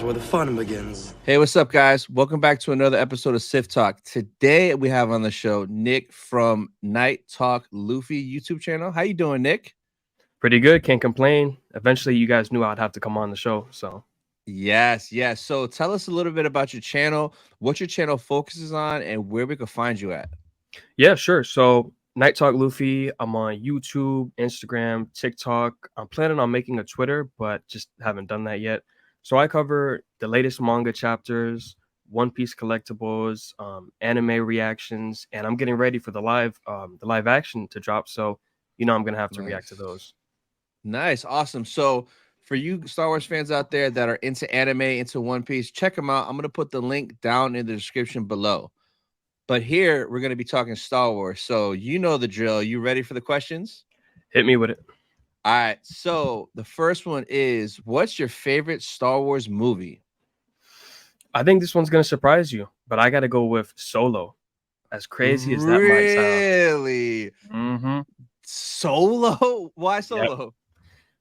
is where the fun begins. Hey, what's up, guys? Welcome back to another episode of Sith Talk. Today we have on the show Nick from Night Talk Luffy YouTube channel. How you doing, Nick? Pretty good. Can't complain. Eventually, you guys knew I'd have to come on the show. So Yes. So tell us a little bit about your channel, what your channel focuses on, and where we can find you at. yeah, sure. So Night Talk Luffy. I'm on YouTube, Instagram, TikTok. I'm planning on making a Twitter, but just haven't done that yet. So I cover the latest manga chapters, One Piece collectibles, anime reactions, and I'm getting ready for the live action to drop. So I'm gonna have to react to those. Nice. Awesome. So for you Star Wars fans out there that are into anime, into One Piece, check them out. I'm going to put the link down in the description below. But here we're going to be talking Star Wars. So you know the drill. You ready for the questions? Hit me with it. All right. So the first one is, what's your favorite Star Wars movie? I think this one's gonna surprise you, but I gotta go with Solo. As crazy as that might sound. Really? Mm-hmm. Solo? Why Solo? Yep.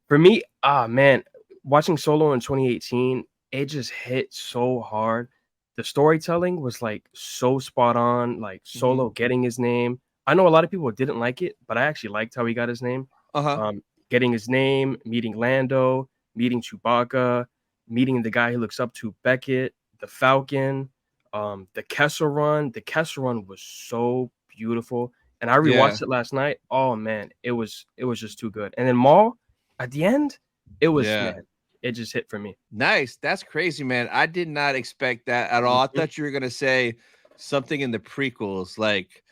For me, man, watching Solo in 2018, it just hit so hard. The storytelling was like so spot on, like Solo getting his name. I know a lot of people didn't like it, but I actually liked how he got his name. Getting his name, meeting Lando, meeting Chewbacca, meeting the guy he looks up to, Beckett, the Falcon, the Kessel Run. The Kessel Run was so beautiful. And I rewatched it last night. Oh man, it was just too good. And then Maul at the end, it was man, it just hit for me. Nice. That's crazy, man. I did not expect that at all. I thought you were gonna say something in the prequels, like.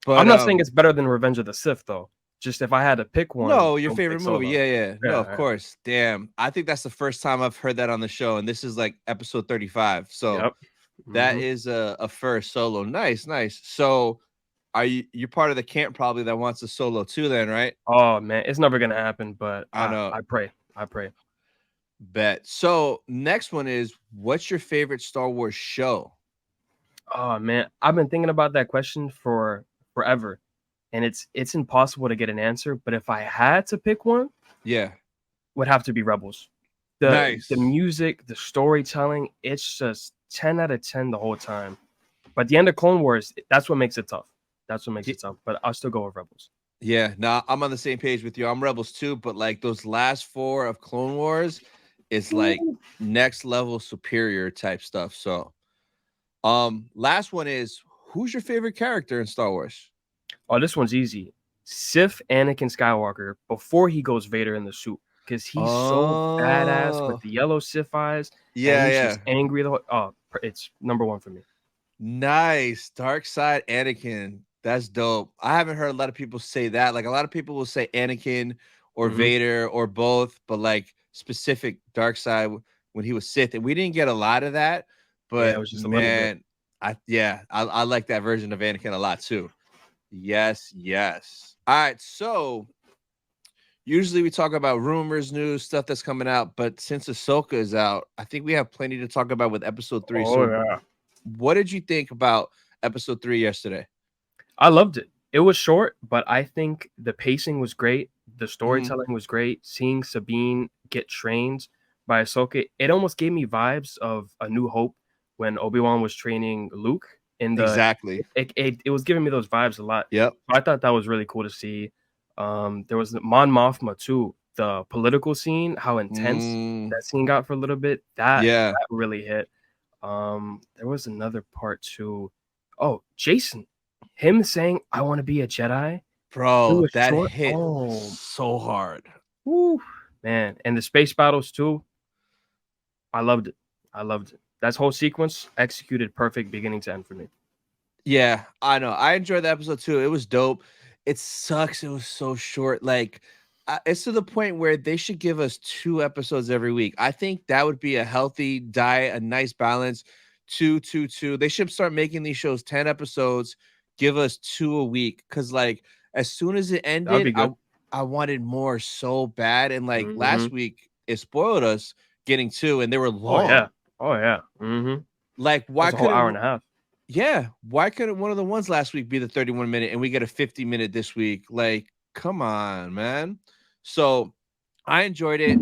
But I'm not saying it's better than Revenge of the Sith, though. Just if I had to pick one. No, your favorite movie. Yeah. No, of course. Damn. I think that's the first time I've heard that on the show, and this is like episode 35. So that is a first. Solo. Nice. So you're part of the camp probably that wants a Solo too, then, right? Oh man, it's never gonna happen, but I know. I pray. Bet. So next one is, what's your favorite Star Wars show? Oh man, I've been thinking about that question for forever, and it's impossible to get an answer. But if I had to pick one, would have to be Rebels. The music, the storytelling, it's just 10 out of 10 the whole time. But the end of Clone Wars, that's what makes it tough. But I'll still go with Rebels. Yeah, no, I'm on the same page with you. I'm Rebels too, but like those last 4 of Clone Wars, it's like next level superior type stuff. So, last one is, who's your favorite character in Star Wars? Oh, this one's easy. Sith Anakin Skywalker before he goes Vader in the suit, because he's so badass with the yellow Sith eyes. Yeah, and he's just angry. It's number 1 for me. Nice. Dark side Anakin. That's dope. I haven't heard a lot of people say that. Like, a lot of people will say Anakin or Vader or both, but like specific dark side when he was Sith. And we didn't get a lot of that, but it was just man, I like that version of Anakin a lot too. Yes. All right. So usually we talk about rumors, news, stuff that's coming out, but since Ahsoka is out, I think we have plenty to talk about with episode 3. What did you think about episode 3 yesterday? I loved it. It was short, but I think the pacing was great. The storytelling was great. Seeing Sabine get trained by Ahsoka, it almost gave me vibes of A New Hope when Obi-Wan was training Luke. It was giving me those vibes a lot. Yep. I thought that was really cool to see. There was Mon Mothma too. The political scene, how intense that scene got for a little bit. That really hit. There was another part too. Oh, Jason. Him saying, "I want to be a Jedi." Bro, that hit so hard. Woo, man. And the space battles too. I loved it. That whole sequence executed perfect beginning to end for me. Yeah, I know. I enjoyed the episode too. It was dope. It sucks. It was so short. Like, it's to the point where they should give us 2 episodes every week. I think that would be a healthy diet, a nice balance. 2. They should start making these shows 10 episodes. Give us 2 a week, because like as soon as it ended, I wanted more so bad. And like last week, it spoiled us getting 2, and they were long. Oh yeah. Like, why couldn't, a whole hour and a half? Yeah, why couldn't one of the ones last week be the 31-minute and we get a 50-minute this week? Like, come on, man. So I enjoyed it.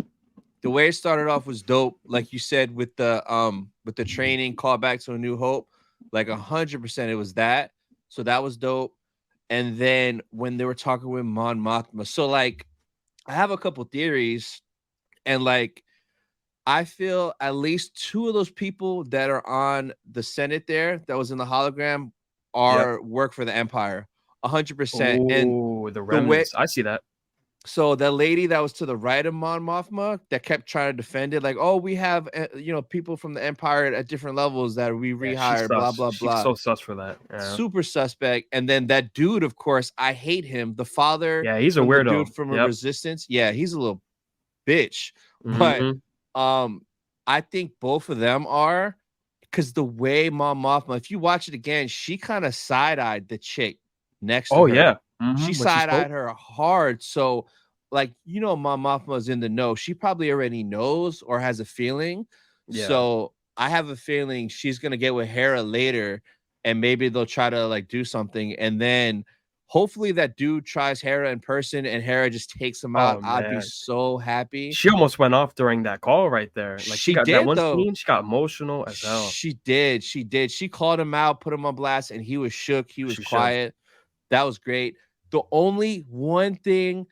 the way it started off was dope. Like you said, with the training callback to A New Hope, like 100% it was that. So that was dope. And then when they were talking with Mon Mothma, so like I have a couple theories, and like I feel at least two of those people that are on the Senate there that was in the hologram Yep. are work for the Empire, 100%. And Oh, the the way, remnants. I see that. so the lady that was to the right of Mon Mothma that kept trying to defend it, like, oh, we have people from the Empire at different levels that we Yeah, she's rehired, blah sus. blah She's blah. so sus for that. Yeah. Super suspect. And then that dude, of course, I hate him. The father Yeah, he's a from the dude weirdo. from a Yep. Resistance. Yeah, he's a little bitch. But Mhm. I think both of them are, because the way Mon Mothma, if you watch it again, she kind of side-eyed the chick next to Oh, her. yeah. She When she side-eyed spoke? her hard. So, like, Mon Mothma's in the know. She probably already knows or has a feeling. Yeah. So I have a feeling she's gonna get with Hera later, and maybe they'll try to like do something, and then hopefully that dude tries Hera in person and Hera just takes him out. Oh, I'd be man. so happy. She almost went off during that call right there. Like, she She got that did one though. scene, she got emotional as hell. She did. She did. She called him out, put him on blast, and he was shook. He was She should. quiet. That was great. The only one thing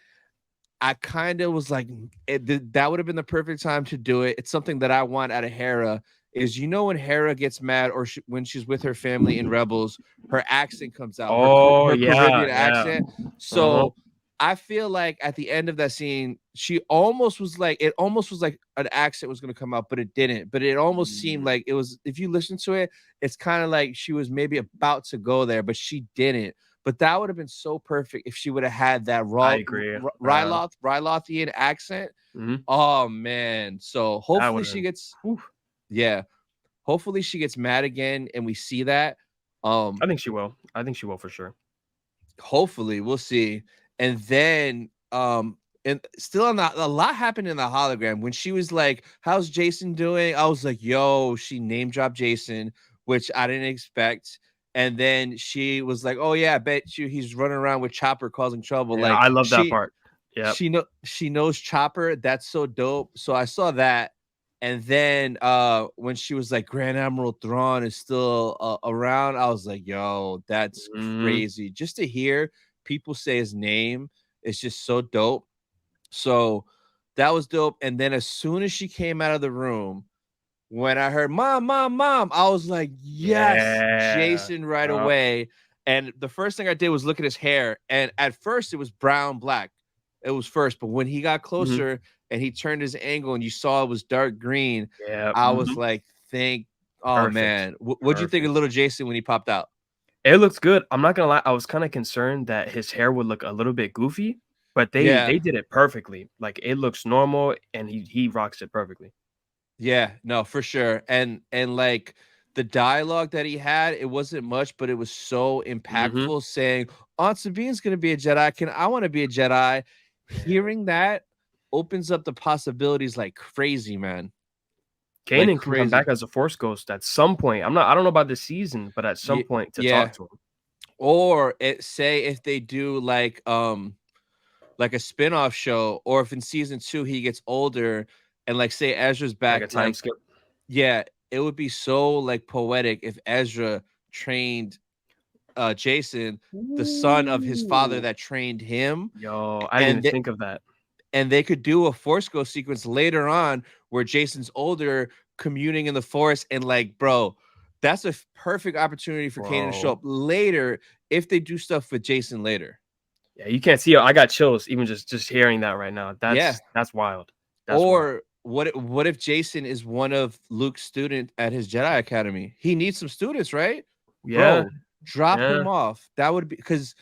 I kind of was like, that would have been the perfect time to do it. It's something that I want out of Hera. Is when Hera gets mad, or when she's with her family in Rebels, her accent comes out, Oh, her yeah, Caribbean yeah. accent. Uh-huh. So I feel like at the end of that scene, she almost was like, it almost was like an accent was going to come out, but it didn't. But it almost seemed like it was. If you listen to it, it's kind of like she was maybe about to go there, but she didn't. But that would have been so perfect if she would have had that I raw agree. Rylothian accent. Mhm. Oh man. So That hopefully would've she been gets, whew. yeah. Hopefully she gets mad again and we see that. Um I think she will. I think she will for sure. Hopefully we'll see. And then and still on a lot happened in the hologram when she was like, how's Jason doing? I was like, yo, she name dropped Jason, which I didn't expect. And then she was like, oh yeah, I bet you he's running around with Chopper causing trouble. Yeah, Like I love that part. Yep. she knows Chopper. That's so dope. So I saw that. And then when she was like, Grand Admiral Thrawn is still around, I was like, yo, that's Mhm. crazy. Just to hear people say his name is just so dope. So that was dope. And then as soon as she came out of the room, when I heard mom, mom, mom, I was like, yes, Yeah. Jason, right Yep. away. And the first thing I did was look at his hair. And at first it was brown, black. It was first. But when he got Mhm. closer and he turned his angle and you saw it was dark green, Yeah, I was mhm. like, oh Perfect. man. What'd you think of Perfect. little Jason when he popped out? It looks good. I'm not gonna lie, I was kinda concerned that his hair would look a little bit goofy, but they Yeah. did it perfectly. Like, it looks normal, and he rocks it perfectly. Yeah, no, for sure. And like the dialogue that he had, it wasn't much, but it was so Mhm. impactful saying, Aunt Sabine's gonna be a Jedi. Can I want to be a Jedi? Hearing that opens up the possibilities like crazy, man. Like Kanan can come crazy. back as a Force ghost at some point. I don't know about this season, but at some point to talk Yeah. to him. Or it say if they do like a spin-off show, or if in season 2 he gets older and like say Ezra's Like back, a time like skip. yeah, it would be so like poetic if Ezra trained Jason, the son of his father Ooh. that trained him, Yo, I didn't and even think of that. they could do a Force Ghost sequence later on where Jason's older, communing in the Force, and like, bro, that's a perfect opportunity for Kanan to show Bro. up later if they do stuff with Jason later. Yeah, you can't see it. I got chills even just hearing that right now. Yeah. That's wild. That's wild. Or what if Jason is one of Luke's student at his Jedi Academy? He needs some students, right? Yeah, Bro, drop yeah, him off. That would be because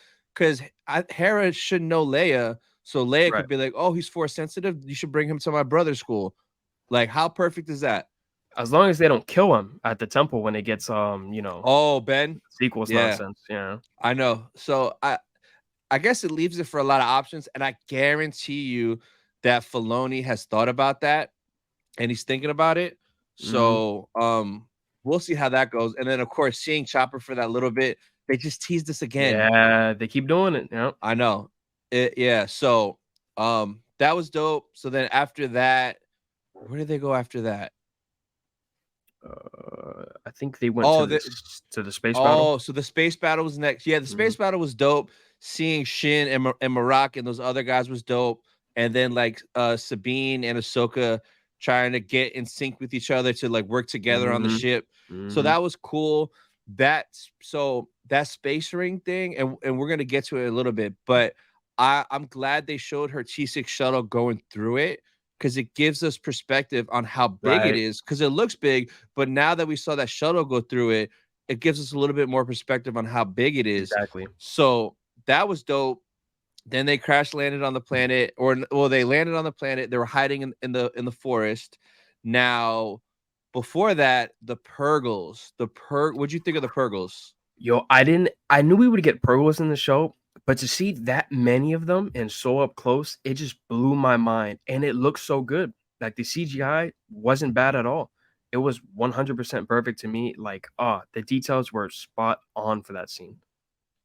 Hera should know Leia, so Leia right. could be like, "Oh, he's force sensitive. You should bring him to my brother's school." Like, how perfect is that? As long as they don't kill him at the temple when it gets, Oh, Ben. sequels Yeah, nonsense, yeah. I know. So I guess it leaves it for a lot of options, and I guarantee you that Filoni has thought about that and he's thinking about it. Mhm. So we'll see how that goes. And then of course seeing Chopper for that little bit, they just teased us again. Yeah, they keep doing it, yep. I know. Yeah. So that was dope. So then after that, Where did they go after that? I think they went Oh, to the space battle. oh, so the space battle was next. Yeah, the Mhm. space battle was dope. Seeing Shin and Marak and those other guys was dope. And then like Sabine and Ahsoka trying to get in sync with each other to like work together on the Mhm. ship. So Mhm. that was cool. That space ring thing, and we're gonna get to it a little bit, but I'm glad they showed her T6 shuttle going through it because it gives us perspective on how big it Right. is. Because it looks big, but now that we saw that shuttle go through it, it gives us a little bit more perspective on how big it is. Exactly. So that was dope. Then they crash landed on the planet, or well, they landed on the planet. They were hiding in the forest. Now, before that, the Purgles. What'd you think of the Purgles? Yo, I knew we would get Purgles in the show, but to see that many of them and so up close, it just blew my mind. And it looked so good. Like the CGI wasn't bad at all. It was 100% perfect to me. Like, the details were spot on for that scene.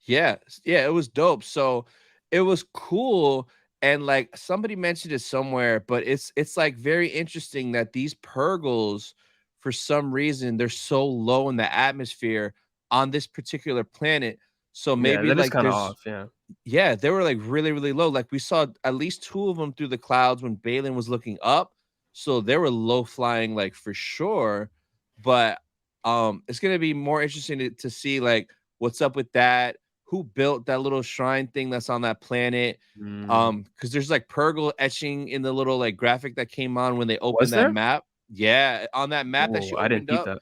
Yeah, yeah, it was dope. So it was cool. And like somebody mentioned it somewhere, but it's like very interesting that these Purgles, for some reason, they're so low in the atmosphere on this particular planet. So Yeah, maybe that is like kind of there's off. Yeah. yeah, they were like really, really low. Like we saw at least two of them through the clouds when Balin was looking up. So they were low flying, like for sure. But it's gonna be more interesting to see like what's up with that. Who built that little shrine thing that's on that planet? Mm. Because there's like Purgle etching in the little like graphic that came on when they Was opened that there? map. Yeah, on that map that Oh, she I didn't opened peep up, that.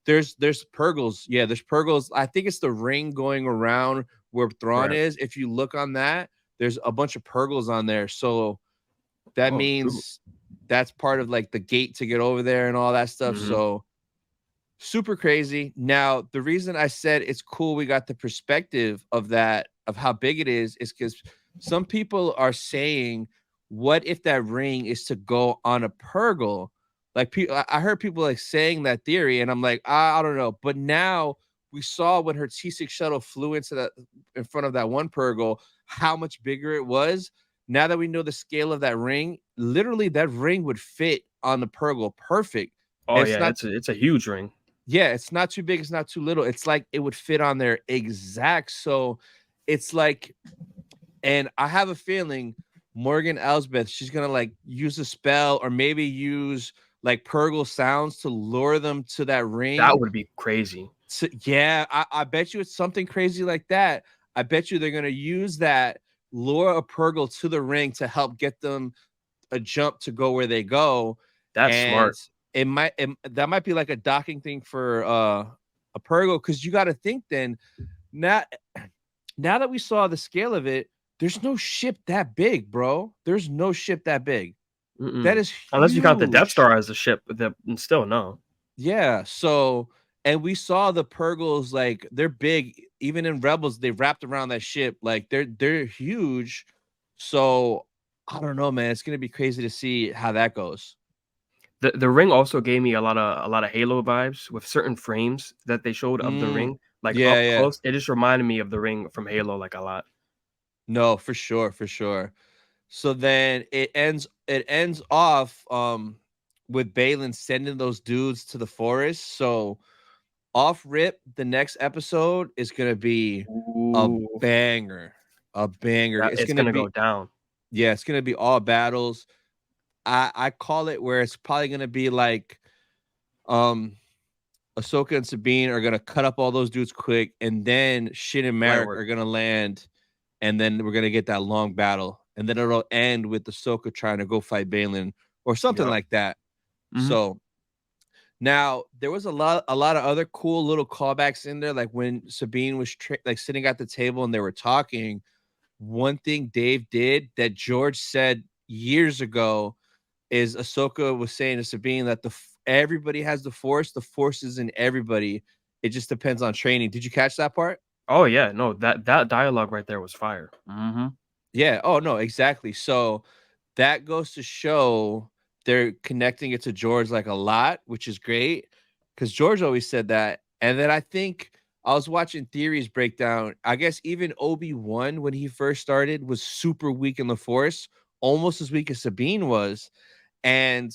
there's Purgles. Yeah, there's Purgles. I think it's the ring going around where Thrawn Right. is. If you look on that, there's a bunch of Purgles on there. So that Oh, shoot. means that's part of like the gate to get over there and all that stuff. Mhm. So super crazy. Now, the reason I said it's cool we got the perspective of that, of how big it is because some people are saying, what if that ring is to go on a Purgle? Like, I heard people like saying that theory, and I'm like, I don't know. But now we saw when her T6 shuttle flew into that in front of that one Purgle, how much bigger it was. Now that we know the scale of that ring, literally that ring would fit on the Purgle perfect. Oh, It's yeah, not it's a huge ring. yeah, it's not too big, it's not too little. It's like it would fit on there exact. So it's like, and I have a feeling Morgan Elsbeth, she's gonna like use a spell or maybe use like Purgle sounds to lure them to that That ring. would be crazy. So, yeah, I bet you it's something crazy like that. I bet you they're gonna use that, lure a Purgle to the ring to help get them a jump to go where they go. That's And smart. that might be like a docking thing for a Purgle, because you got to think then, now now that we saw the scale of it, there's no ship that big, bro. There's no ship that big. That Mm-mm. is Unless you count the Death huge. Star as a ship, but still no. Yeah. So, and we saw the Purgles, like they're big. Even in Rebels, they wrapped around that ship. Like they're huge. So I don't know, man. It's gonna be crazy to see how that goes. The ring also gave me a lot of Halo vibes with certain frames that they showed of the Mm, ring, like yeah, up yeah. close. It just reminded me of the ring from Halo like a lot. No, for sure, for sure. So then it ends off with Balin sending those dudes to the forest. So off rip, the next episode is gonna be a Ooh, banger. A banger. that It's it's gonna gonna go be, down. yeah, it's gonna be all battles. I call it where it's probably gonna be like um Ahsoka and Sabine are gonna cut up all those dudes quick, and then Shin and Light Merrick work. are gonna land, and then we're gonna get that long battle, and then it'll end with Ahsoka trying to go fight Balin or something Yep. like that. Mhm. So now there was a lot of other cool little callbacks in there, like when Sabine was like sitting at the table and they were talking. One thing Dave did that George said years ago is Ahsoka was saying to Sabine that everybody has the force is in everybody. It just depends on training. Did you catch that part? Oh yeah, no, that dialogue right there was fire. Mhm. Yeah. Oh no, exactly. So that goes to show they're connecting it to George like a lot, which is great because George always said that. And then I think I was watching theories breakdown. I guess even Obi-Wan, when he first started, was super weak in the force, almost as weak as Sabine was. and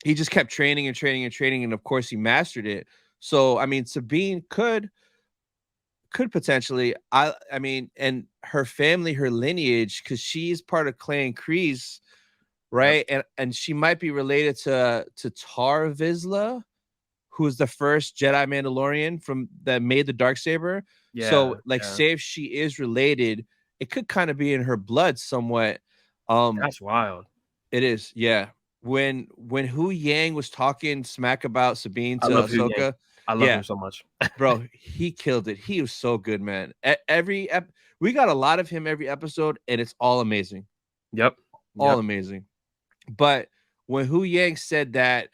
he just kept training and training and training, and of course he mastered it. So I mean, Sabine could potentially, I mean, and her family, her lineage, because she's part of Clan Kreese, Yep. right? And she might be related to Tar Vizsla, who's the first Jedi Mandalorian from that made the Darksaber. So Yeah. like, Yeah. say if she is related, it could kind of be in her blood somewhat. Um, That's wild. it is, yeah. When Hu Yang was talking smack about Sabine I to love Hu Yang. Ahsoka, I love yeah, him so much. bro, he killed it. He was so good, man. We got a lot of him every episode, and it's all amazing, Yep. all Yep. amazing. But when Hu Yang said that,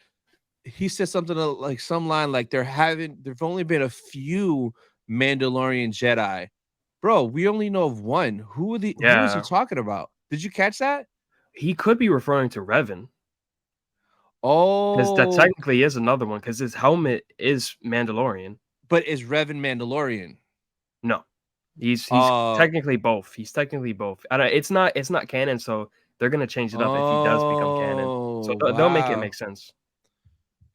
he said something like some line like there've only been a few Mandalorian Jedi. Bro, we only know of one. Who is he Yeah. talking about? Did you catch that? He could be referring to Revan. Because that Oh, technically is another one, because his helmet is Mandalorian. but is Revan Mandalorian? No, he's Uh technically both. He's technically both. I don't. It's not canon, so they're gonna change it up if he does become canon. So oh, they'll make it wow. make sense.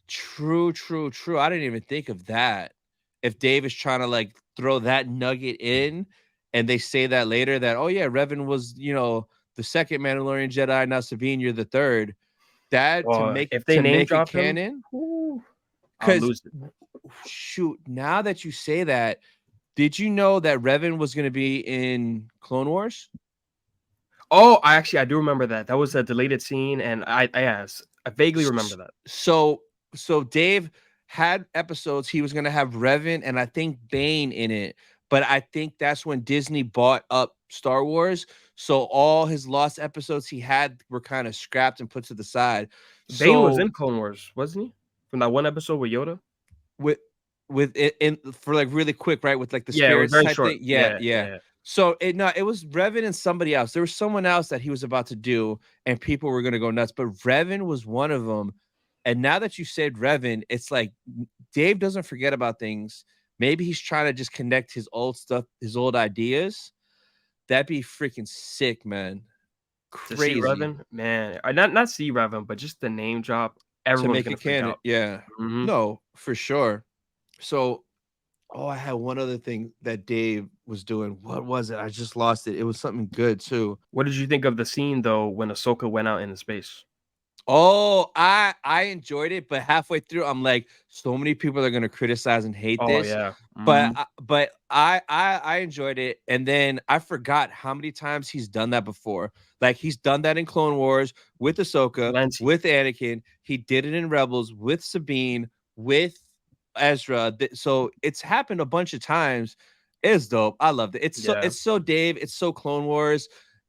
True, true, true. I didn't even think of that. If Dave is trying to like throw that nugget in, and they say that later that, oh yeah, Revan was, the second Mandalorian Jedi, now Sabine, you're the third. That to Or make if they to name make it drop him, canon, whoo, I'll because lose it. shoot, now that you say that, did you know that Revan was gonna be in Clone Wars? Oh, I do remember that. That was a deleted scene, and yes, I vaguely remember S- that. So so Dave had episodes he was gonna have Revan and I think Bane in it, but I think that's when Disney bought up Star Wars. So all his lost episodes he had were kind of scrapped and put to the side. Bane was So in Clone Wars, wasn't he? From that one episode with Yoda. with with it in for like really quick, right? With like the Yeah, it was spirits very type short. thing. Yeah, Yeah, yeah. yeah. So it was Revan and somebody else. There was someone else that he was about to do, and people were gonna go nuts. But Revan was one of them. And now that you said Revan, it's like Dave doesn't forget about things. Maybe he's trying to just connect his old stuff, his old ideas. That'd be freaking sick, man. To see Crazy Revan, man, I not see Revan, but just the name drop, to everyone's make gonna it freak canon. out. Yeah. Mhm. No, for sure. So, oh, I had one other thing that Dave was doing. What was it? I just lost it. It was something good too. What did you think of the scene though when Ahsoka went out into space? Oh, I enjoyed it, but halfway through, I'm like, so many people are gonna criticize and hate Oh this. yeah. But Mhm. I enjoyed it, and then I forgot how many times he's done that before. Like he's done that in Clone Wars with Ahsoka, Plenty. with Anakin. He did it in Rebels with Sabine, with Ezra. So it's happened a bunch of times. It's dope. I loved it. Yeah. It's so Dave. It's so Clone Wars.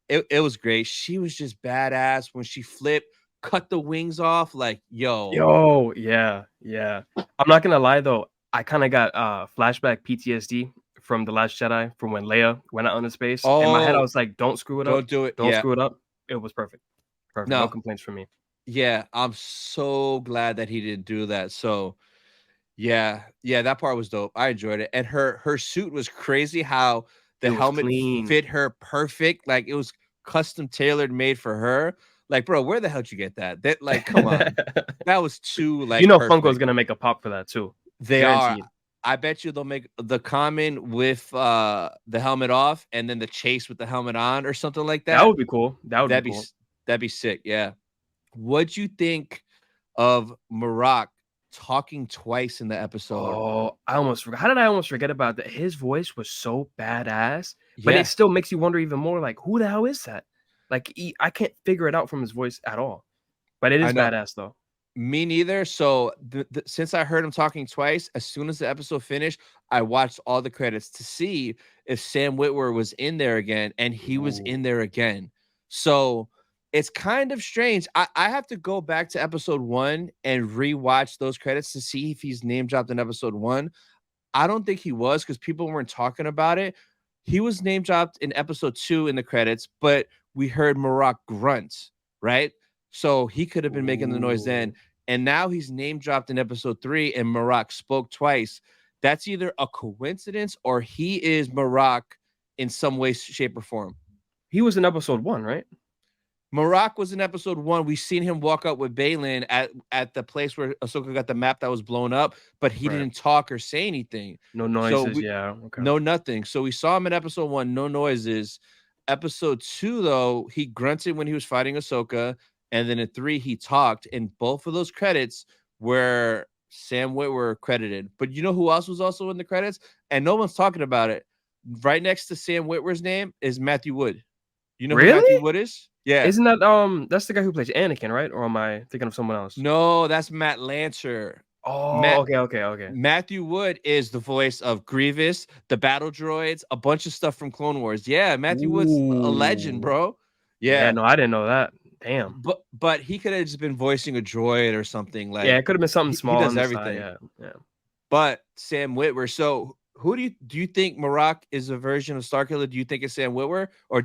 It was great. She was just badass when she flipped, cut the wings off. Like, yo, Yo, yeah, yeah. I'm not gonna lie though, I kinda got flashback PTSD from The Last Jedi from when Leia went out into space. In my head, I oh, was like, "Don't screw it up. don't do it. Don't Yeah, screw it up." It was perfect. Perfect. No no, complaints from me. yeah. I'm so glad that he didn't do that. So yeah, yeah, that part was dope. I enjoyed it. And her suit was crazy how It the was helmet clean. fit her perfect. Like it was custom tailored made for her. Like, bro, where the hell did you get that? That like, come on. That was too You like know Funko's perfect. gonna make a pop for that too. They are. Guaranteed. I bet you they'll make the common with the helmet off and then the chase with the helmet on or something like That that. would be cool. That would be That'd be cool. that'd be sick. Yeah. What'd you think of Marak talking twice in the episode? Oh, I almost forgot. How did I almost forget about that? His voice was so badass, but it Yeah, still makes you wonder even more, like, who the hell is that? Like, I can't figure it out from his voice at all. But it I is know. badass though. Me neither. So since I heard him talking twice, as soon as the episode finished, I watched all the credits to see if Sam Witwer was in there again, and he was Ooh. in there again. So it's kind of strange. I have to go back to episode one and rewatch those credits to see if he's name dropped in episode one. I don't think he was because people weren't talking about it. He was name dropped in episode two in the credits, but we heard Marak grunt, right? So he could have been making the noise then. Ooh. And now he's name dropped in episode three, and Marak spoke twice. That's either a coincidence or he is Marak in some way, shape, or form. He was in episode 1, right? Marak was in episode 1. We seen him walk up with Balin at the place where Ahsoka got the map that was blown up, but he Right. didn't talk or say anything. No So noises. we Yeah. Okay. no nothing. So we saw him in episode 1, no noises. Episode 2, though, he grunted when he was fighting Ahsoka, and then in 3 he talked, and both of those credits were Sam Witwer credited. But you know who else was also in the credits? And no one's talking about it. Right next to Sam Witwer's name is Matthew Wood. You know who Matthew Really? Wood is? Yeah. Isn't that that's the guy who plays Anakin, right? Or am I thinking of someone else? No, that's Matt Lancer. Oh, Matt okay, okay, okay. Matthew Wood is the voice of Grievous, the battle droids, a bunch of stuff from Clone Wars. Yeah, Matthew Wood's a legend, Ooh. bro. Yeah, Yeah. no, I didn't know that. Damn. But he could have just been voicing a droid or something. Yeah, Like it could have been something he small does on the side. everything. Yeah, yeah. But Sam Witwer. So who do you think Marak is a version of Starkiller? Do you think it's Sam Witwer, or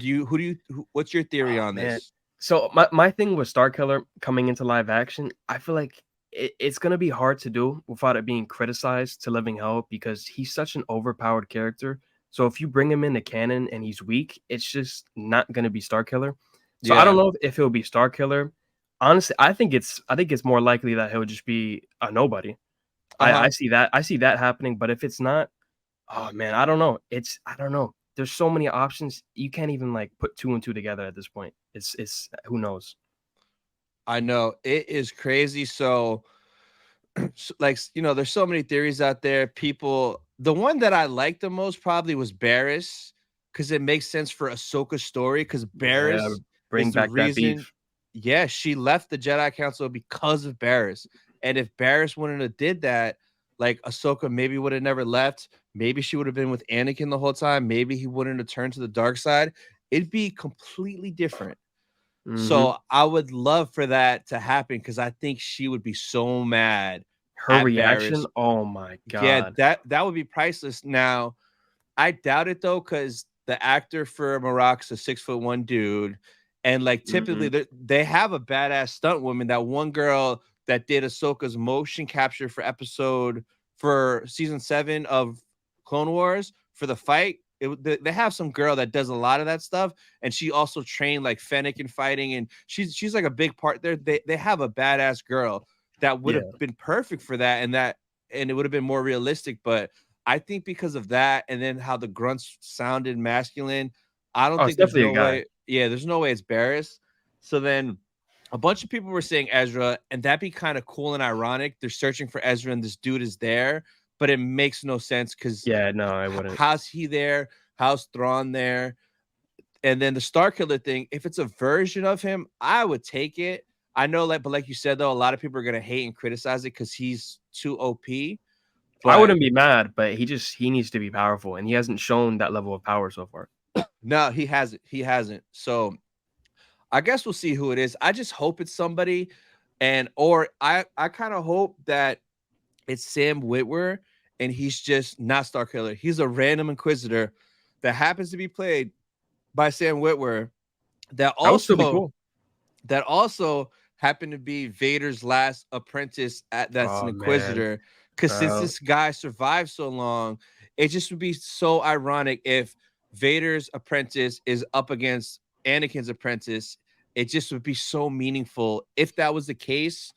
what's your theory Oh on man. this? So my thing with Starkiller coming into live action, I feel like it's gonna be hard to do without it being criticized to living hell because he's such an overpowered character. So if you bring him into canon and he's weak, it's just not gonna be Starkiller. So I don't Yeah. know if he'll be Starkiller. Honestly, I think it's more likely that he'll just be a nobody. I Uh-huh. see that happening. But if it's not, oh man, I don't know. I don't know. There's so many options. You can't even like put two and two together at this point. It's who knows. I know it is crazy. So like there's so many theories out there. People, the one that I liked the most probably was Barriss, because it makes sense for Ahsoka's story. Because Yeah, Barriss bring is the back that reason. beef. Yeah, she left the Jedi Council because of Barriss. And if Barriss wouldn't have did that, like Ahsoka maybe would have never left. Maybe she would have been with Anakin the whole time. Maybe he wouldn't have turned to the dark side. It'd be completely different. Hmm. So I would love for that to happen because I think she would be so mad Her at reaction, Barriss. oh my Yeah, god. that would be priceless. Now, I doubt it though, because the actor for Marak's a 6'1" dude, and like typically Hmm. they have a badass stunt woman. That one girl that did Ahsoka's motion capture for season 7 of Clone Wars for the fight. They have some girl that does a lot of that stuff, and she also trained like Fennec in fighting, and she's like a big part there. They have a badass girl that would have Yeah. been perfect for that, and it would have been more realistic. But I think because of that, and then how the grunts sounded masculine, I don't Oh, it's think there's definitely a no guy. way. Yeah, there's no way it's Barriss. So then a bunch of people were saying Ezra, and that'd be kind of cool and ironic. They're searching for Ezra, and this dude is there, but it makes no sense because Yeah, no, I wouldn't. how's he there? How's Thrawn there? And then the Starkiller thing, if it's a version of him, I would take it. I know, but like you said, though, a lot of people are gonna hate and criticize it because he's too OP. I But wouldn't be mad, but he needs to be powerful, and he hasn't shown that level of power so far. no, he hasn't. He hasn't. So I guess we'll see who it is. I just hope it's somebody, or I kind of hope that it's Sam Witwer, and he's just not Starkiller. He's a random Inquisitor that happens to be played by Sam Witwer. That That would still be also cool. that also happened to be Vader's last apprentice that's an Oh man, Inquisitor. Because since bro. this guy survived so long, it just would be so ironic if Vader's apprentice is up against Anakin's apprentice. It just would be so meaningful if that was the case.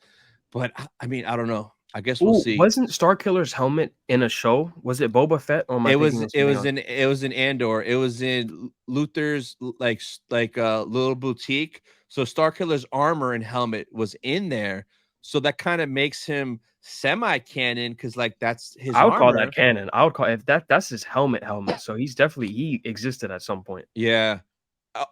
But I mean, I don't know. I guess we'll Ooh, see. wasn't Starkiller's helmet in a show? Was it Boba Fett, or am I It thinking was of it something was else? in it was in Andor. It was in Luther's little boutique. So Starkiller's armor and helmet was in there. So that kind of makes him semi-canon because like that's his I would call that armor. canon. I would call if that's his helmet. So he existed at some point. Yeah.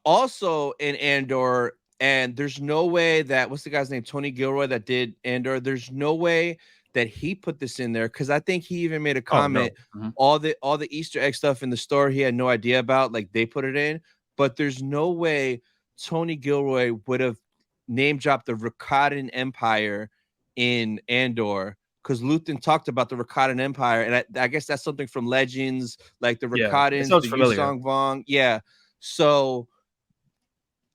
Also in Andor, and there's no way that what's the guy's name? Tony Gilroy that did Andor. There's no way that he put this in there because I think he even made a Oh no. comment. Mhm. All the Easter egg stuff in the store he had no idea about, like they put it in, but there's no way Tony Gilroy would have name dropped the Rakatan Empire in Andor because Luthen talked about the Rakatan Empire, and I guess that's something from Legends, like the Yeah, it Rakatans, sounds the familiar. Yusong Vong. Yeah. So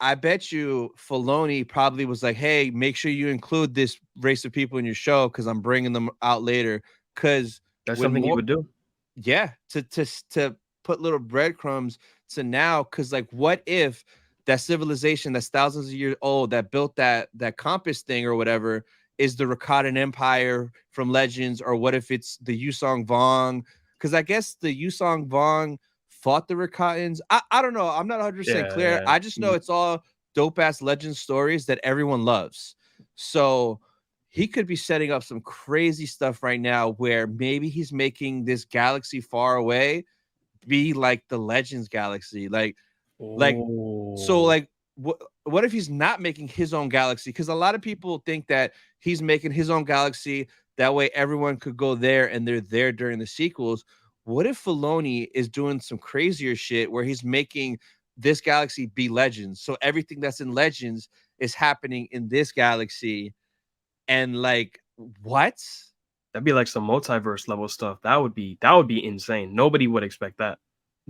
I bet you Filoni probably was like, "Hey, make sure you include this race of people in your show because I'm bringing them out later." Because That's when something he more, would do. yeah, to put little breadcrumbs to now, because like, what if that civilization that's thousands of years old that built that compass thing or whatever is the Rakatan Empire from Legends, or what if it's the Yusong Vong? Because I guess the Yusong Vong fought the Rakatans. I don't know. I'm not 100% clear. Yeah. I just know it's all dope ass legend stories that everyone loves. So he could be setting up some crazy stuff right now where maybe he's making this galaxy far away be like the Legends galaxy. Like so Oh. like what if he's not making his own galaxy? Because a lot of people think that he's making his own galaxy. That way everyone could go there and they're there during the sequels. What if Filoni is doing some crazier shit where he's making this galaxy be Legends? So everything that's in Legends is happening in this galaxy. And like, what? That'd be like some multiverse level stuff. That would be insane. Nobody would expect that.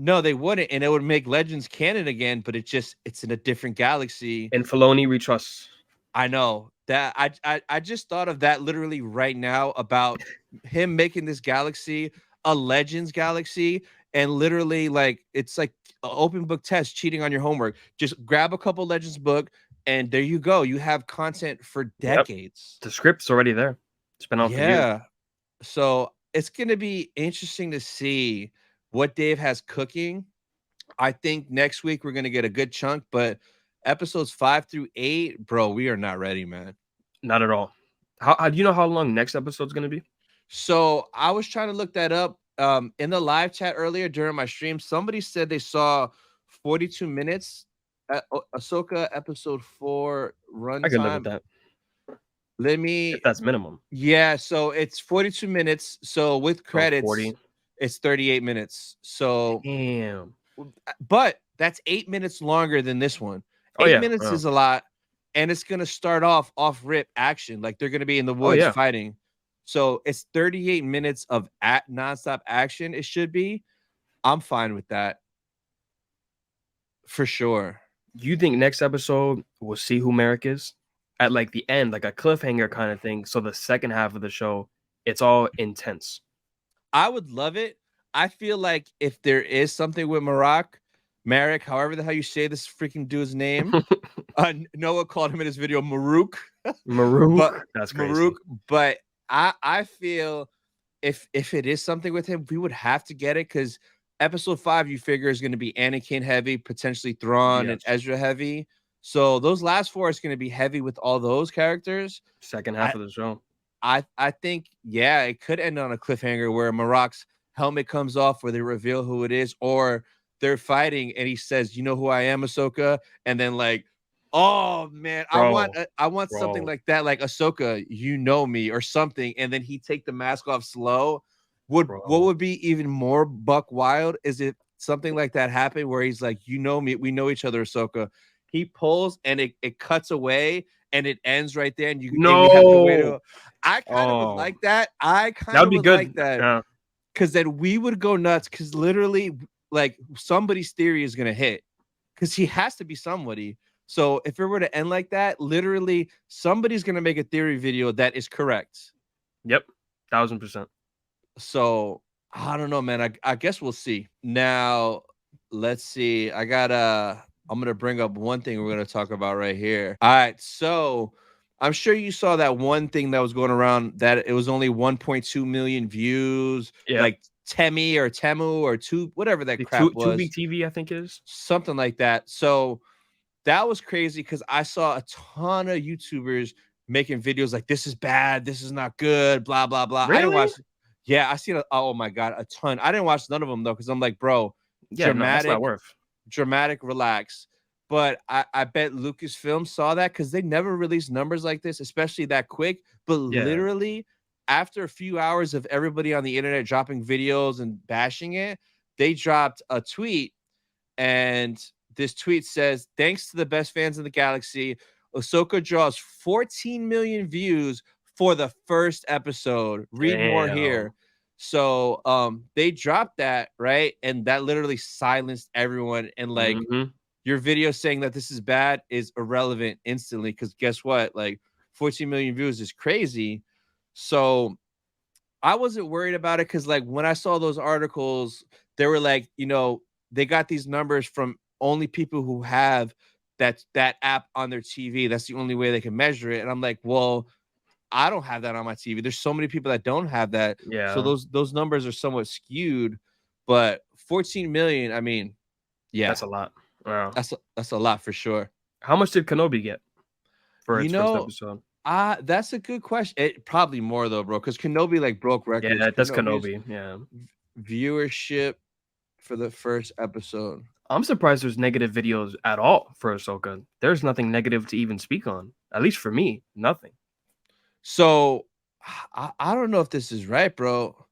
No, they wouldn't, and it would make Legends canon again, but it's in a different galaxy. And Filoni we trust. I know that I just thought of that literally right now about him making this galaxy a Legends galaxy, and literally like it's like an open book test cheating on your homework. Just grab a couple Legends book and there you go. You have content for Yep. decades. The script's already there. It's been out for years. Yeah. So it's gonna be interesting to see what Dave has cooking. I think next week we're gonna get a good chunk, but episodes 5 through 8, bro, we are not ready, man. Not at all. How do you know how long next episode's gonna be? So I was trying to look that up in the live chat earlier during my stream. Somebody said they saw 42 minutes at Ahsoka episode 4 I could live with runtime. that Let if me, that's minimum. yeah. So it's 42 minutes. So with Oh, credits, 40. it's 38 minutes. So, Damn. but that's 8 minutes longer than this one. Oh Eight yeah. minutes is a lot, and it's gonna start off rip action. Like they're gonna be in the Oh woods yeah. fighting. So it's 38 minutes of nonstop action. It should be. I'm fine with that for sure. You think next episode we'll see who Merrick is at like the end, like a cliffhanger kind of thing? So the second half of the show, it's all intense. I would love it. I feel like if there is something with Marek, however the hell you say this freaking dude's name, Noah called him in his video Maruk, but Maruk, that's crazy. Maruk. But I feel if it is something with him, we would have to get it because episode 5 you figure is going to be Anakin heavy, potentially Thrawn and Yes. Ezra heavy. So those last 4 is going to be heavy with all those characters. Second half of the show. I think yeah, it could end on a cliffhanger where Marak's helmet comes off, where they reveal who it is, or they're fighting and he says, "You know who I am, Ahsoka," and then like, oh man, Bro, I want something like that, like Ahsoka, you know me, or something, and then he take the mask off slow. What bro. would be even more buck wild is if something like that happened where he's like, "You know me, we know each other, Ahsoka." He pulls and it cuts away and it ends right there, and we have to wait. No. I kind of would Oh, like that. I that kind would of be would like good. that Yeah. because then we would go nuts because literally, like somebody's theory is gonna hit because he has to be somebody. So if it were to end like that, literally somebody's gonna make a theory video that is correct. Yep. 1000%. So I don't know, man. I guess we'll see. Now, let's see. I'm gonna bring up one thing we're gonna talk about right here. All right, so I'm sure you saw that one thing that was going around that it was only 1.2 million views, Yeah. like Temu or two, whatever that The crap Tubi was, TV, I think is. something like that. So that was crazy because I saw a ton of YouTubers making videos like this is bad, this is not good, blah blah blah. I didn't Really? watch. Yeah, I seen. Oh my god, a ton. I didn't watch none of them though because I'm like, bro, Yeah, no, that's not dramatic, worth. relax. But I bet Lucasfilm saw that because they never released numbers like this, especially that quick. But Yeah. literally, after a few hours of everybody on the internet dropping videos and bashing it, they dropped a tweet, and this tweet says, "Thanks to the best fans in the galaxy, Ahsoka draws 14 million views for the first episode. Read more Damn. here." So they dropped that, right? And that literally silenced everyone. And like Mhm. your video saying that this is bad is irrelevant instantly because guess what? Like 14 million views is crazy. So I wasn't worried about it because, like, when I saw those articles, they were like, they got these numbers from only people who have that app on their TV. That's the only way they can measure it. And I'm like, well, I don't have that on my TV. There's so many people that don't have that. So Yeah, those numbers are somewhat skewed. But 14 million, I mean, yeah, that's a lot. Wow. that's a lot for sure. How much did Kenobi get for You its first know, episode? that's a good question. It probably more though, bro, because Kenobi like broke records. Yeah, that's Kenobi's Kenobi. Yeah. viewership for the first episode. I'm surprised there's negative videos at all for Ahsoka. There's nothing negative to even speak on. At least for me, nothing. So I don't know if this is right, bro.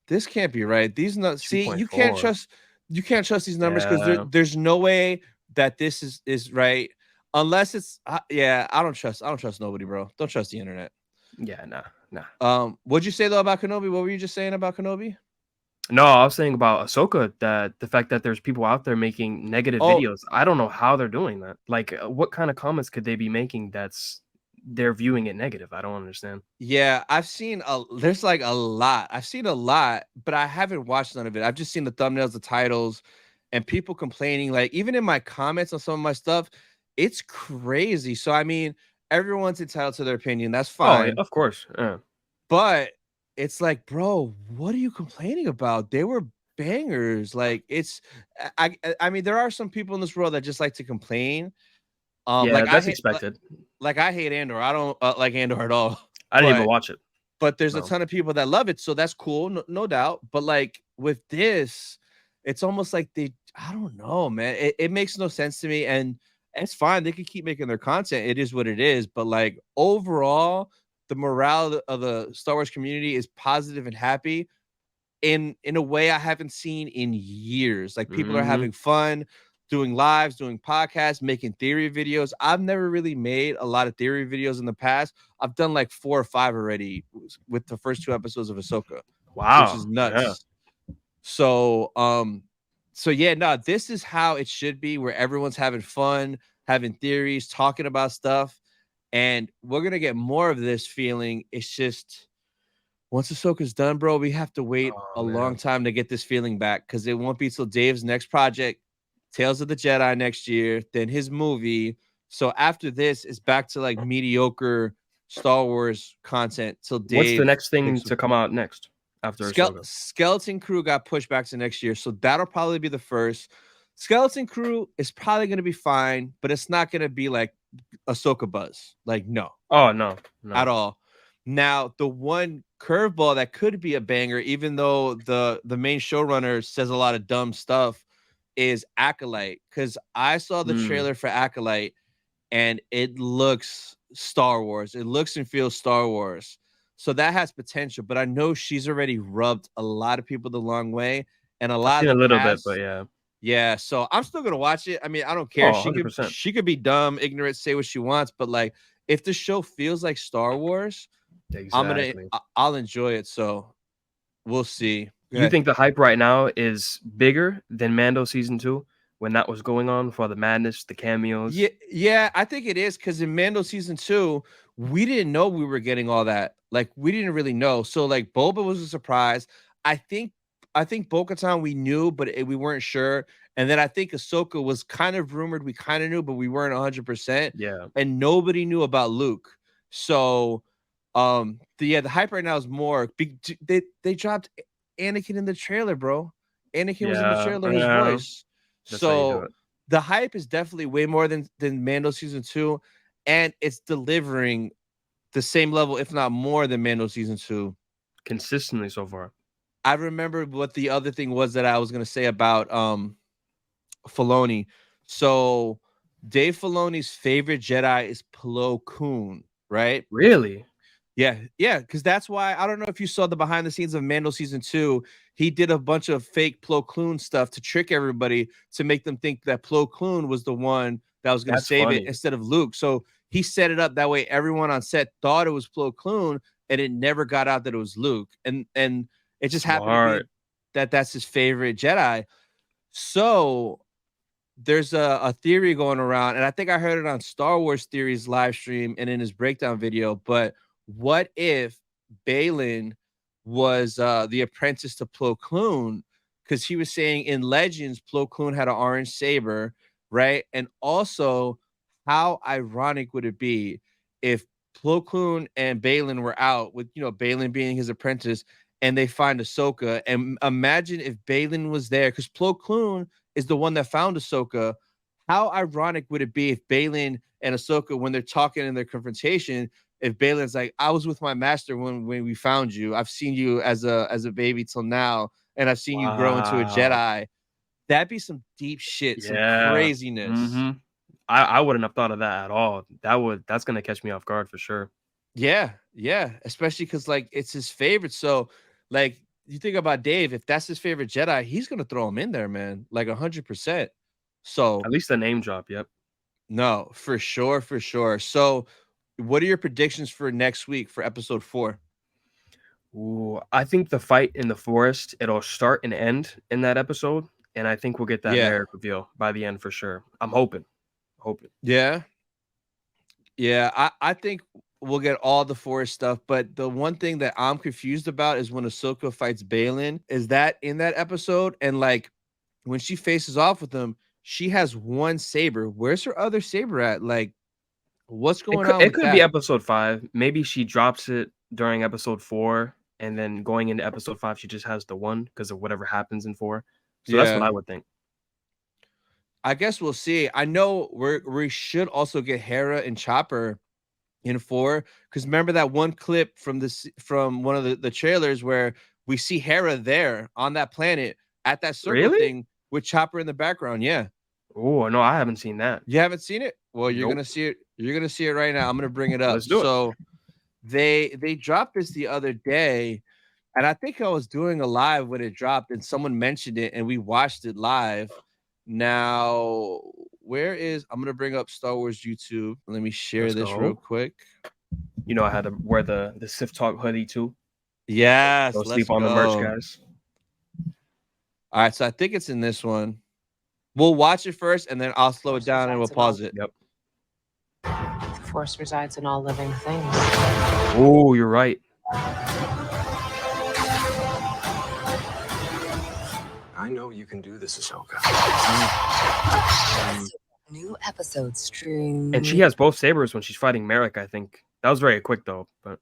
This can't be right. These numbers. See, you can't trust these numbers because Yeah. there's no way that this is right unless it's yeah. I don't trust nobody, bro. Don't trust the internet. Yeah, nah, nah. What'd you say though about Kenobi? What were you just saying about Kenobi? No, I was saying about Ahsoka that the fact that there's people out there making negative Oh, videos. I don't know how they're doing that. Like, what kind of comments could they be making that's they're viewing it negative? I don't understand. yeah, there's like a lot. I've seen a lot, but I haven't watched none of it. I've just seen the thumbnails, the titles, and people complaining. Like even in my comments on some of my stuff, it's crazy. So I mean, everyone's entitled to their opinion. That's Oh, yeah, fine. of course. Yeah. But it's like, bro, what are you complaining about? They were bangers. Like it's I mean, there are some people in this world that just like to complain. Yeah, Like I that's hate expected. like I hate Andor. I don't like Andor at all. I didn't even But watch it. there's a No. ton of people that love it, so that's cool, no doubt. But like with this, it's almost like I don't know, man. It makes no sense to me, and it's fine. They can keep making their content. It is what it is. But like overall, the morale of the Star Wars community is positive and happy in a way I haven't seen in years. Like people are Mhm. having fun, doing lives, doing podcasts, making theory videos. I've never really made a lot of theory videos in the past. I've done like 4 or 5 already with the first 2 episodes of Ahsoka, which is Wow. Yeah. nuts. So, so yeah, no, this is how it should be, where everyone's having fun, having theories, talking about stuff, and we're gonna get more of this feeling. It's just once Ahsoka's done, bro, we have to wait Oh, a long man. time to get this feeling back because it won't be till Dave's next project, Tales of the Jedi next year, then his movie. So after this, it's back to like mediocre Star Wars content till What's the Dave next thing picks to come out next after Ahsoka? Skeleton Crew got pushed back to next year, so that'll probably be the first. Skeleton Crew is probably going to be fine, but it's not going to be like Ahsoka buzz. Like no, Oh, no. at No. all. Now, the one curveball that could be a banger, even though the main showrunner says a lot of dumb stuff, is Acolyte. Because I saw the Mm. trailer for Acolyte and it looks Star Wars. It looks and feels Star Wars. So that has potential. But I know she's already rubbed a lot of people the long way, and a I've lot seen of a the little bit, but cast. yeah. Yeah, so I'm still gonna watch it. I mean, I don't care. Oh, She could 100%. she could be dumb, ignorant, say what she wants, but like if the show feels like Star Wars, Exactly. I'll enjoy it. So we'll see. You Okay. think the hype right now is bigger than Mando season 2 when that was going on for the madness, the Yeah, cameos? yeah, I think it is because in Mando season 2, we didn't know we were getting all that. Like we didn't really know. So like Boba was a surprise. I think I think Bo-Katan we knew, but we weren't sure. And then I think Ahsoka was kind of rumored. We kind of knew, but we weren't 100%. Yeah. And nobody knew about Luke. So the hype right now is more they dropped Anakin in the trailer, bro. Anakin was in the Yeah. trailer, his Yeah. voice. That's how you do So it. the hype is definitely way more than Mando season 2, and it's delivering the same level, if not more, than Mando season 2. Consistently so far. I remember what the other thing was that I was gonna say about Filoni. So Dave Filoni's favorite Jedi is Plo Koon, right? Really? Yeah, yeah, because that's why I don't know if you saw the behind the scenes of Mando season 2. He did a bunch of fake Plo Koon stuff to trick everybody to make them think that Plo Koon was the one that was going to That's save it funny. instead of Luke. So he set it up that way. Everyone on set thought it was Plo Koon, and it never got out that it was Luke. And it just happened to be Smart. that that's his favorite Jedi. So there's a theory going around, and I think I heard it on Star Wars Theories live stream and in his breakdown video. But what if Balin was the apprentice to Plo Koon? Because he was saying in Legends, Plo Koon had an orange saber, right? And also, how ironic would it be if Plo Koon and Balin were out with, Balin being his apprentice, and they find Ahsoka? And imagine if Balin was there, because Plo Koon is the one that found Ahsoka. How ironic would it be if Balin and Ahsoka, when they're talking in their confrontation, if Balin's like, "I was with my master when we found you. I've seen you as a baby till now, and I've seen you grow into a Wow. Jedi." That'd be some deep shit, some Yeah. craziness. Mhm. I wouldn't have thought of that at all. That's gonna catch me off guard for sure. Yeah, yeah, especially because like it's his favorite. So, like, you think about Dave, if that's his favorite Jedi, he's gonna throw him in there, man, like 100%. So, At least the name drop, yep. no, for sure, for sure. So, what are your predictions for next week for episode 4? Ooh, I think the fight in the forest, it'll start and end in that episode, and I think we'll get that Yeah, Merrick reveal by the end for sure. I'm hoping. yeah, yeah. I think we'll get all the Forest stuff, but the one thing that I'm confused about is when Ahsoka fights Balin. Is that in that episode? And like when she faces off with him, she has one saber. Where's her other saber at? Like, what's It going could on it with could be that? episode 5. Maybe she drops it during episode 4, and then going into episode 5, she just has the one because of whatever happens in 4. So that's what Yeah. I would think. I guess we'll see. I know we should also get Hera and Chopper in 4, because remember that one clip from from one of the trailers where we see Hera there on that planet at that circle Really? thing with Chopper in the background. Yeah. Oh, no, I haven't seen that. You haven't seen it? Well, you're Nope. gonna see it. You're gonna see it right now. I'm gonna bring it up. Let's do it. So they dropped this the other day, and I think I was doing a live when it dropped, and someone mentioned it, and we watched it live. Now, where is I'm gonna bring up Star Wars YouTube. Let me share Let's this real go. quick. You know, I had to wear the Sith Talk hoodie too. Yes, Don't let's sleep on the merch, go. guys. All right, so I think it's in this one. We'll watch it first, and then I'll slow it Force down and we'll resides in all. pause it. Yep. The Force resides in all living things. Oh, you're right. I know you can do this, Ahsoka. New episodes stream. And she has both sabers when she's fighting Merrick, I think. That was very quick though, but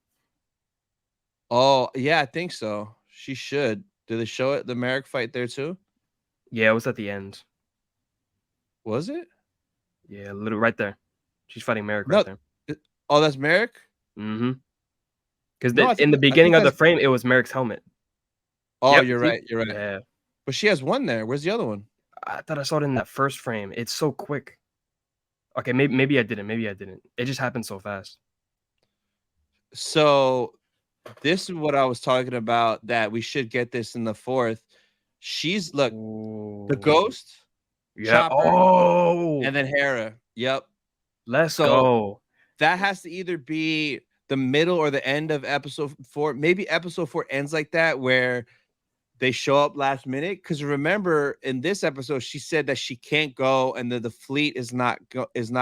Oh, yeah, I think so. She should. Did they show it the Merrick fight there too? yeah, it was at the end. Was it? Yeah, little right there. She's fighting Merrick right No. there. Oh, that's Merrick? Mm-hmm. Because No, in the I think beginning of the that's. frame, it was Merrick's helmet. Oh, Yep. you're See? right. You're right. Yeah. But she has one there. Where's the other one? I thought I saw it in that first frame. It's so quick. Okay, maybe I didn't. Maybe I didn't. It just happened so fast. So this is what I was talking about, that we should get this in the 4th. She's look, the Ooh. Ghost, Yeah. Chopper, Oh, and then Hera. Yep. let's So go. that has to either be the middle or the end of episode 4. Maybe episode 4 ends like that, where they show up last minute. Because remember, in this episode, she said that she can't go, and the fleet is not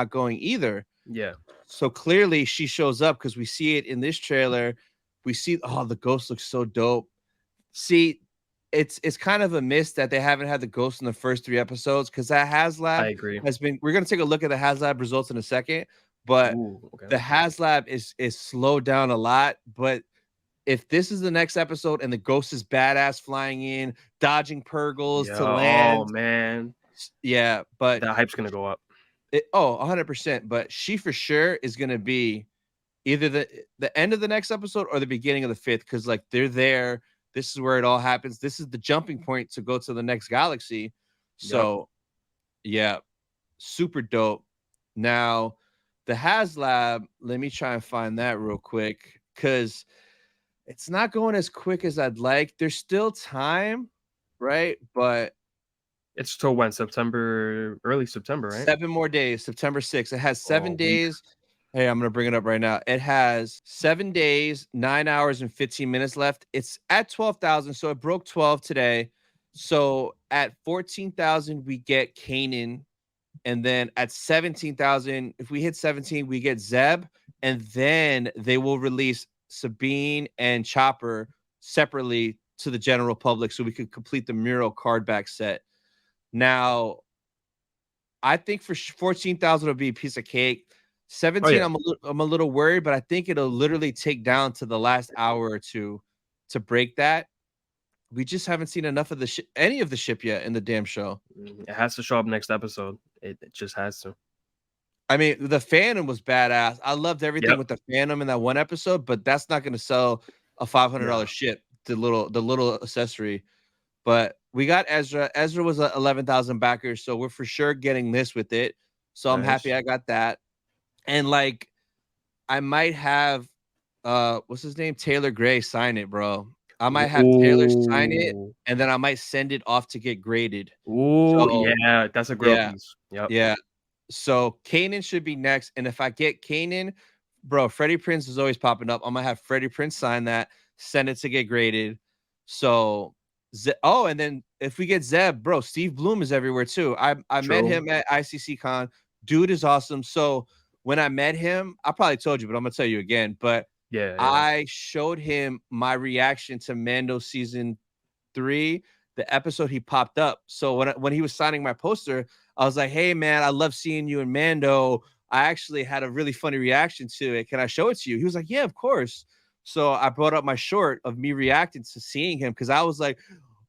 going either. Yeah. So clearly, she shows up because we see it in this trailer. We see, oh, the Ghost looks so dope. See, it's kind of a miss that they haven't had the Ghost in the first 3 episodes, because that I HasLab agree. has been. We're gonna take a look at the HasLab results in a second, but Ooh, okay. the HasLab is slowed down a lot. But if this is the next episode and the Ghost is badass flying in, dodging Purgles Yeah. to Oh land, man, yeah. But that hype's gonna go up. 100%. But she for sure is gonna be either the end of the next episode or the beginning of the 5th, because like they're there. This is where it all happens. This is the jumping point to go to the next galaxy. Yep. So yeah, super dope. Now the HasLab, let me try and find that real quick, because it's not going as quick as I'd like. There's still time, right? But It's till when? September, early September, right? 7 more days, September 6th. It has Oh, 7 a week. days. Hey, I'm going to bring it up right now. It has 7 days, 9 hours, and 15 minutes left. It's at 12,000. So it broke 12 today. So at 14,000, we get Kanan. And then at 17,000, if we hit 17, we get Zeb. And then they will release Sabine and Chopper separately to the general public, so we could complete the mural card back set. Now, I think for 14,000 will be a piece of cake. 17, yeah. I'm a little worried, but I think it'll literally take down to the last hour or two to break that. We just haven't seen enough of any of the ship yet in the damn show. It has to show up next episode. It just has to. I mean, the Phantom was badass. I loved everything Yep. with the Phantom in that one episode, but that's not going to sell a $500 Yeah. ship. The little accessory. But we got Ezra. Ezra was 11,000 backers, so we're for sure getting this with it. So I'm happy Nice. I got that. And like, I might have what's his name? Taylor Gray sign it, bro. I might have Taylor sign it, Ooh. and then I might send it off to get graded. Ooh, So yeah, that's a girl yeah, piece. Yep. yeah. So Kanan should be next, and if I get Kanan, bro, Freddie Prinze is always popping up. I'm gonna have Freddie Prinze sign that, send it to get graded. So, and then if we get Zeb, bro, Steve Bloom is everywhere too. I met True. him at ICC Con. Dude is awesome. So when I met him, I probably told you, but I'm gonna tell you again. But Yeah. I showed him my reaction to Mando season 3, the episode he popped up. So when he was signing my poster, I was like, "Hey man, I love seeing you in Mando. I actually had a really funny reaction to it. Can I show it to you?" He was like, "Yeah, of course." So I brought up my short of me reacting to seeing him because I was like,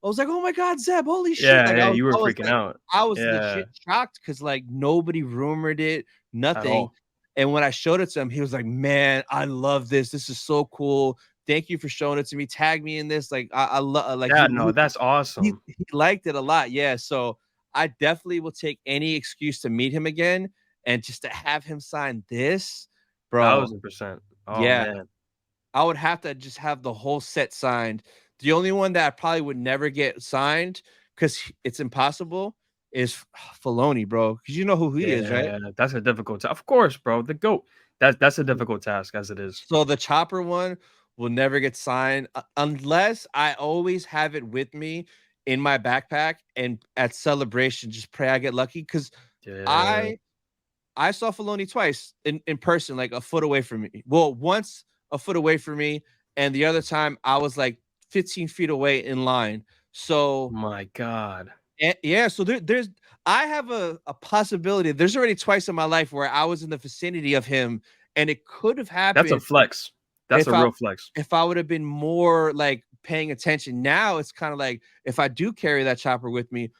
"Oh my God, Zeb, holy shit!" Yeah, Like yeah, you were I was freaking like, out. I was Yeah, legit shocked because like nobody rumored it, at nothing. all. And when I showed it to him, he was like, "Man, I love this. This is so cool. Thank you for showing it to me. Tag me in this." Like I love like Yeah, no, that's awesome. he liked it a lot. Yeah, so I definitely will take any excuse to meet him again and just to have him sign this, bro. 1000%. Oh Yeah, man. I would have to just have the whole set signed. The only one that I probably would never get signed because it's impossible is Filoni, bro. Because you know who he is, right? Yeah, that's a difficult of course, bro. The GOAT. That's a difficult task as it is. So the chopper one will never get signed unless I always have it with me in my backpack and at celebration just pray I get lucky because Yeah. I saw Filoni twice in person, like a foot away from me. Well, once a foot away from me, and the other time I was like 15 feet away in line. So My God. yeah, so there's I have a possibility. There's already twice in my life where I was in the vicinity of him, and it could have That's a happened flex. That's if a real flex. I would have been more like paying attention. Now it's kind of like if I do carry that chopper with me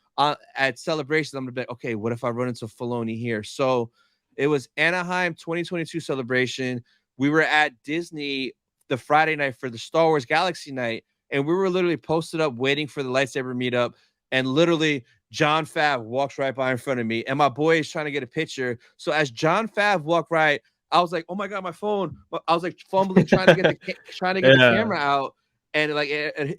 at celebrations, I'm gonna be like, okay, what if I run into Filoni here? So it was Anaheim 2022 celebration. We were at Disney the Friday night for the Star Wars Galaxy night, and we were literally posted up waiting for the lightsaber meetup. And literally, John Fav walks right by in front of me, and my boy is trying to get a picture. So as John Fav walked right, I was like, "Oh my God, my phone!" I was like fumbling, trying to get the Yeah. camera out, and like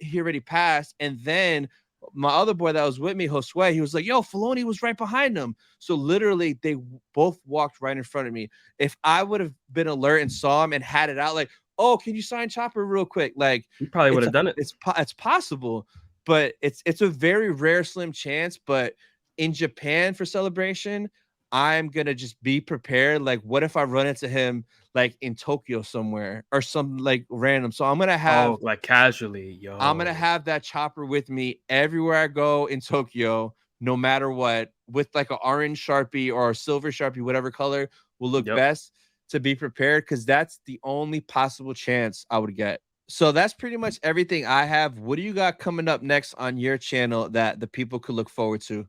he already passed. And then my other boy that was with me, Josue, he was like, "Yo, Filoni was right behind him." So literally, they both walked right in front of me. If I would have been alert and saw him and had it out, like, "Oh, can you sign Chopper real quick?" Like, You probably would have done it. it's possible, but it's a very rare, slim chance. But in Japan for celebration, I'm gonna just be prepared. Like, what if I run into him like in Tokyo somewhere or some like random? So Oh, like casually, I'm gonna yo. have that chopper with me everywhere I go in Tokyo, no matter what, with like an orange Sharpie or a silver Sharpie, whatever color will look Yep. best to be prepared, because that's the only possible chance I would get. So that's pretty much everything I have. What do you got coming up next on your channel that the people could look forward to?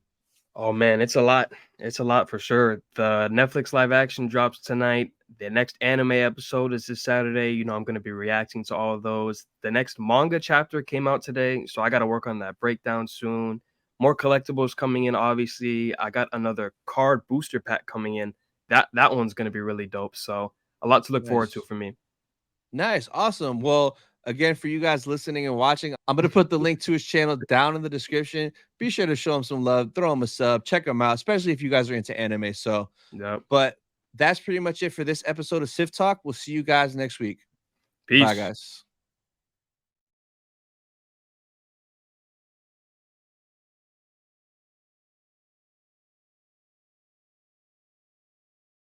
Oh man, it's a lot. It's a lot for sure. The Netflix live action drops tonight. The next anime episode is this Saturday. You know, I'm going to be reacting to all of those. The next manga chapter came out today, so I got to work on that breakdown soon. More collectibles coming in, obviously. I got another card booster pack coming in. That one's going to be really dope. So, a lot to look forward to Nice. for me. Nice. Awesome. Well, again, for you guys listening and watching, I'm going to put the link to his channel down in the description. Be sure to show him some love, throw him a sub, check him out, especially if you guys are into anime. So, Yep. but that's pretty much it for this episode of Sith Talk. We'll see you guys next week. Peace. Bye, guys.